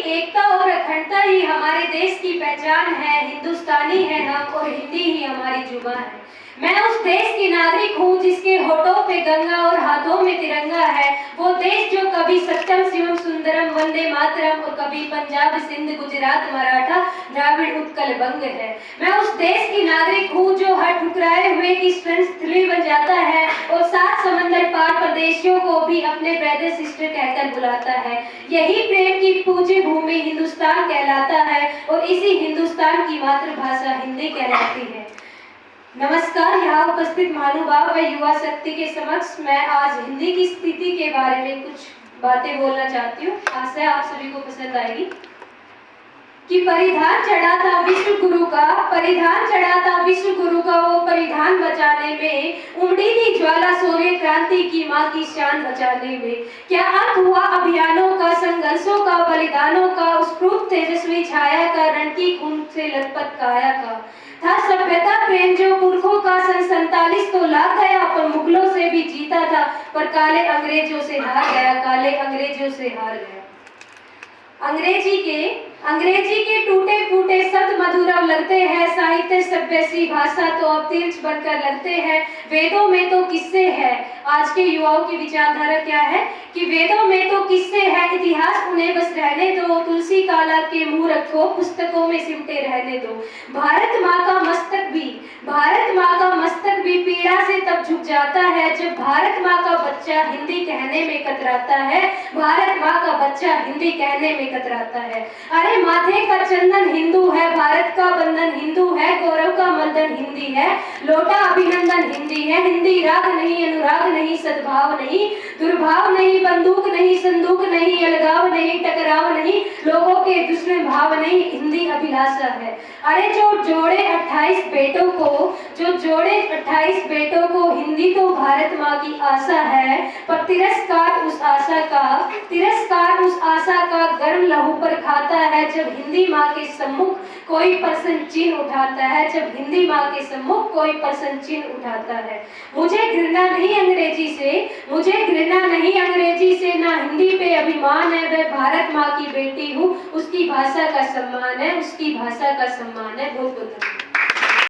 एकता और अखंडता ही हमारे देश की पहचान है। हिंदुस्तानी है हम और हिंदी ही हमारी जुबान है। मैं उस देश की नागरिक हूँ जिसके होठों पे गंगा और हाथों में तिरंगा है। वो देश जो कभी सत्यम शिवम सुंदरम वंदे मातरम और कभी पंजाब सिंध गुजरात मराठा द्राविड़ उत्कल बंग है। मैं उस देश की नागरिक हूँ जो हर ठुकराए हुए की स्थली बन जाता है और सात समंदर पार परदेशियों को भी अपने ब्रदर सिस्टर कहकर बुलाता है। यही प्रेम की पूज्य भूमि हिंदुस्तान कहलाता है और इसी हिंदुस्तान की मातृभाषा हिंदी कहलाती है। नमस्कार, यहाँ उपस्थित महानुभाव व युवा शक्ति के समक्ष मैं आज हिंदी की स्थिति के बारे में कुछ बातें बोलना चाहती हूँ। आशा है आप सभी को पसंद आएगी। कि परिधान चढ़ा था विश्व गुरु का, परिधान चढ़ा था विश्व गुरु का, वो परिधान बचाने में उमड़ी थी ज्वाला सूर्य क्रांति की माँ की शान बचाने में। क्या अंत हुआ अभियानों का, संघर्षों का, बलिदानों का, उस क्रूर तेजस्वी छाया का, रण की खून से लथपथ काया का। था सभ्यता प्रेम जो पुरखों का, सन 47 तो लाग गया पर मुगलों से भी जीता था, पर काले अंग्रेजों से हार गया, काले अंग्रेजों से हार गया। अंग्रेजी के टूटे फूटे शब्द मधुर लगते हैं, साहित्य सभ्य सी भाषा तो अब तिरछ बनकर लगते हैं। वेदों में तो किस्से है, आज के युवाओं की विचारधारा क्या है कि वेदों में तो किस्से है, इतिहास उन्हें बस रहने दो, तुलसी काला के मुंह रखो, पुस्तकों में सिमटे रहने दो। भारत माँ का मस्तक भी पीड़ा से तब झुक जाता है जब भारत माँ का बच्चा हिंदी कहने में कतराता है, भारत माँ का बच्चा हिंदी कहने में कतराता है। अरे माथे का चंदन हिंदू है, भारत का बंधन हिंदू है, गौरव का मंदन हिंदी है, लोटा अभिनंदन हिंदी है। हिंदी राग नहीं, अनुराग नहीं, सद्भाव नहीं, दुर्भाव नहीं, बंदूक नहीं, संदूक नहीं, अलगाव नहीं, टकराव नहीं, लोगों के दुश्मन भाव नहीं, हिंदी अभिलाषा है। अरे जो जोड़े 28 बेटों को हिंदी तो भारत माँ की आशा है, पर तिरस्कार उस आशा का गर्म लहू पर खाता है जब हिंदी माँ के सम्मुख कोई प्रश्न चिन्ह उठाता है, जब हिंदी माँ के सम्मुख कोई प्रश्न चिन्ह उठाता है। मुझे घृणा नहीं अंग्रेजी से, ना हिंदी पे अभिमान है। मैं भारत माँ की बेटी हूँ, उसकी भाषा का सम्मान है, उसकी भाषा का सम्मान है। बहुत बहुत